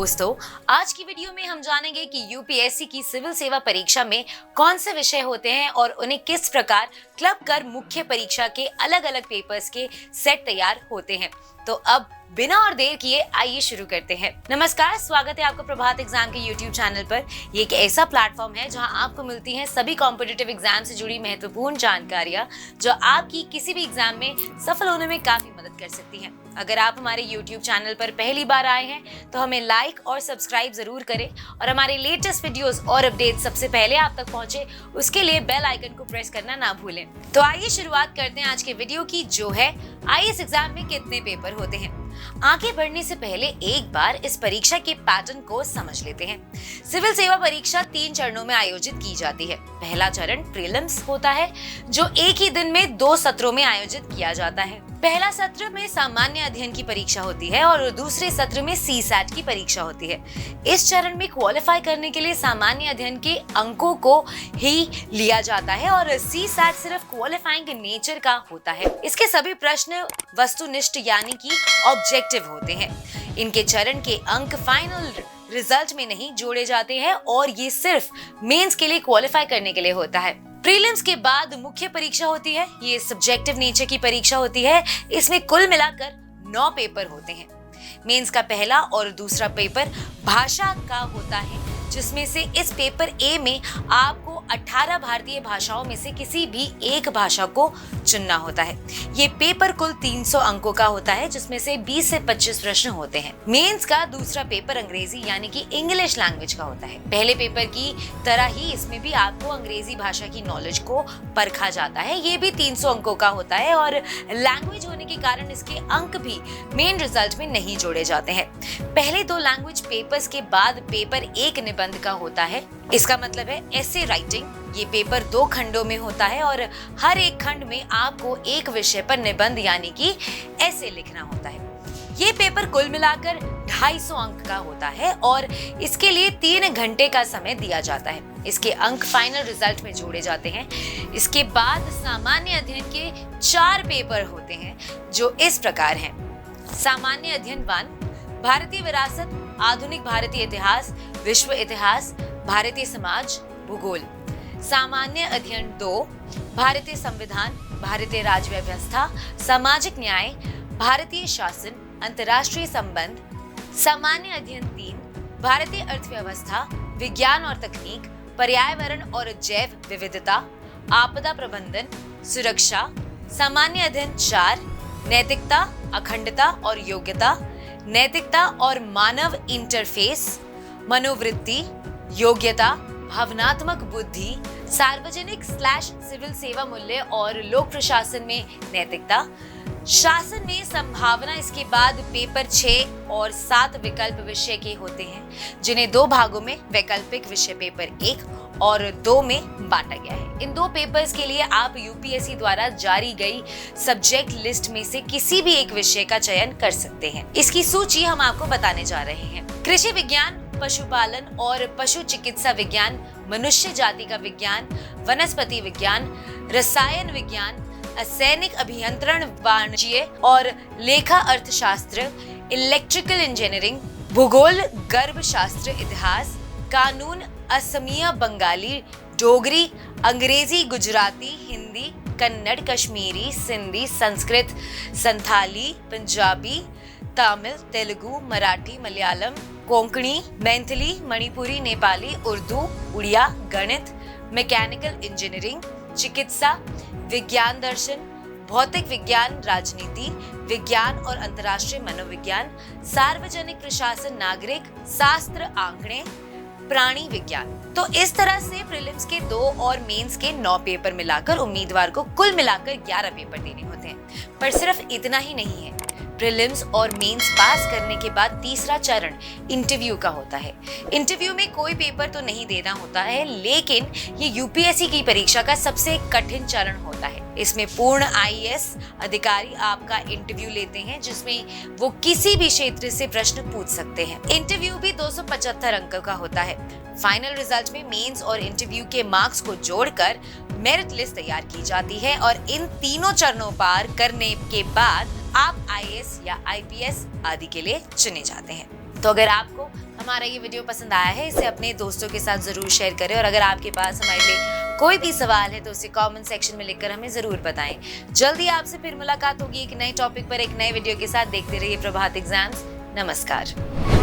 दोस्तों, आज की वीडियो में हम जानेंगे कि यूपीएससी की सिविल सेवा परीक्षा में कौन से विषय होते हैं और उन्हें किस प्रकार क्लब कर मुख्य परीक्षा के अलग अलग पेपर्स के सेट तैयार होते हैं। तो अब बिना और देर किए आइए शुरू करते हैं। नमस्कार, स्वागत है आपका प्रभात एग्जाम के यूट्यूब चैनल पर। ये एक ऐसा प्लेटफॉर्म है जहां आपको मिलती हैं सभी कॉम्पिटिटिव एग्जाम से जुड़ी महत्वपूर्ण जानकारियां जो आपकी किसी भी एग्जाम में सफल होने में काफी मदद कर सकती हैं। अगर आप हमारे YouTube चैनल पर पहली बार आए हैं तो हमें लाइक और सब्सक्राइब जरूर करें और हमारे लेटेस्ट वीडियोस और अपडेट सबसे पहले आप तक पहुंचे उसके लिए बेल आइकन को प्रेस करना ना भूलें। तो आइए शुरुआत करते हैं आज के वीडियो की, जो है आईएएस एग्जाम में कितने पेपर होते हैं। आगे बढ़ने से पहले एक बार इस परीक्षा के पैटर्न को समझ लेते हैं। सिविल सेवा परीक्षा 3 चरणों में आयोजित की जाती है। पहला चरण प्रीलिम्स होता है जो एक ही दिन में 2 सत्रों में आयोजित किया जाता है। पहला सत्र में सामान्य अध्ययन की परीक्षा होती है और दूसरे सत्र में सीसैट की परीक्षा होती है। इस चरण में क्वालिफाई करने के लिए सामान्य अध्ययन के अंकों को ही लिया जाता है और सीसैट सिर्फ क्वालिफाइंग नेचर का होता है। इसके सभी प्रश्न वस्तुनिष्ठ यानी कि ऑब्जेक्टिव होते हैं। इनके चरण के अंक फाइनल रिजल्ट में नहीं जोड़े जाते हैं और ये सिर्फ मेंस के लिए क्वालिफाई करने के लिए होता है। प्रीलिम्स के बाद मुख्य परीक्षा होती है। ये सब्जेक्टिव नेचर की परीक्षा होती है। इसमें कुल मिलाकर 9 पेपर होते हैं। मेंस का पहला और दूसरा पेपर भाषा का होता है, जिसमें से इस पेपर ए में आपको 18 भारतीय भाषाओं में से किसी भी एक भाषा को चुनना होता है। ये पेपर कुल 300 अंकों का होता है, जिसमें से 20 से 25 प्रश्न होते हैं। मेंस का दूसरा पेपर अंग्रेजी यानी कि इंग्लिश लैंग्वेज का होता है। पहले पेपर की तरह ही इसमें भी आपको अंग्रेजी भाषा की नॉलेज को परखा जाता है। ये भी 300 अंकों का होता है और लैंग्वेज होने के कारण इसके अंक भी मेन रिजल्ट में नहीं जोड़े जाते हैं। पहले 2 लैंग्वेज पेपर्स के बाद पेपर 1 निबंध का होता है। इसका मतलब है एसे राइटिंग। ये पेपर 2 खंडों में होता है और हर एक खंड में आपको एक विषय पर निबंध यानी कि एसे लिखना होता है। ये पेपर कुल मिलाकर 250 अंक का होता है और इसके लिए 3 घंटे का समय दिया जाता है। इसके अंक फाइनल रिजल्ट में जोड़े जाते हैं। इसके बाद सामान्य अध्ययन के 4 पेपर होते हैं जो इस प्रकार हैं। सामान्य अध्ययन 1 भारतीय विरासत, आधुनिक भारतीय इतिहास, विश्व इतिहास, भारतीय समाज, भूगोल। सामान्य अध्ययन 2 भारतीय संविधान, भारतीय राज्य व्यवस्था, सामाजिक न्याय, भारतीय शासन, अंतर्राष्ट्रीय संबंध। सामान्य अध्ययन 3 भारतीय अर्थव्यवस्था, विज्ञान और तकनीक, पर्यावरण और जैव विविधता, आपदा प्रबंधन, सुरक्षा। सामान्य अध्ययन 4 नैतिकता, अखंडता और योग्यता, नैतिकता और मानव इंटरफेस, मनोवृत्ति, योग्यता, भावनात्मक बुद्धि, सार्वजनिक/सिविल सेवा मूल्य और लोक प्रशासन में नैतिकता, शासन में संभावना। इसके बाद पेपर 6 और 7 विकल्प विषय के होते हैं, जिन्हें 2 भागों में वैकल्पिक विषय पेपर 1 और 2 में बांटा गया है। इन 2 पेपर्स के लिए आप यूपीएससी द्वारा जारी गई सब्जेक्ट लिस्ट में से किसी भी एक विषय का चयन कर सकते हैं। इसकी सूची हम आपको बताने जा रहे हैं। कृषि विज्ञान, पशुपालन और पशु चिकित्सा विज्ञान, मनुष्य जाति का विज्ञान, वनस्पति विज्ञान, रसायन विज्ञान, असैनिक अभियंत्रण, वाणिज्य और लेखा अर्थशास्त्र, इलेक्ट्रिकल इंजीनियरिंग, भूगोल, गर्भशास्त्र, इतिहास, कानून, असमिया, बंगाली, डोगरी, अंग्रेजी, गुजराती, हिंदी, कन्नड़, कश्मीरी, सिंधी, संस्कृत, संथाली, पंजाबी, तमिल, तेलुगु, मराठी, मलयालम, कोंकणी, मैथिली, मणिपुरी, नेपाली, उर्दू, उड़िया, गणित, मैकेनिकल इंजीनियरिंग, चिकित्सा, विज्ञान दर्शन, भौतिक विज्ञान, राजनीति विज्ञान और अंतर्राष्ट्रीय मनोविज्ञान, सार्वजनिक प्रशासन, नागरिक शास्त्र, आंकड़े, प्राणी विज्ञान। तो इस तरह से प्रीलिम्स के 2 और मेंस के 9 पेपर मिलाकर उम्मीदवार को कुल मिलाकर 11 पेपर देने होते हैं। पर सिर्फ इतना ही नहीं है। प्रीलिम्स और मेंस पास करने के बाद तीसरा चरण इंटरव्यू का होता है। इंटरव्यू में कोई पेपर तो नहीं देना होता है, लेकिन ये यूपीएससी की परीक्षा का सबसे कठिन चरण होता है। इसमें पूर्ण आईएएस अधिकारी आपका इंटरव्यू लेते हैं, जिसमें वो किसी भी क्षेत्र से प्रश्न पूछ सकते हैं। इंटरव्यू भी 275 अंक का होता है। फाइनल रिजल्ट में मेंस और इंटरव्यू के मार्क्स को जोड़कर मेरिट लिस्ट तैयार की जाती है और इन तीनों चरणों पार करने के बाद आप आईएएस या आईपीएस आदि के लिए चुने जाते हैं। तो अगर आपको हमारा ये वीडियो पसंद आया है इसे अपने दोस्तों के साथ जरूर शेयर करें और अगर आपके पास हमारे लिए कोई भी सवाल है तो उसे कमेंट सेक्शन में लिखकर हमें जरूर बताएं। जल्दी आपसे फिर मुलाकात होगी एक नए टॉपिक पर एक नए वीडियो के साथ। देखते रहिए प्रभात एग्जाम्स। नमस्कार।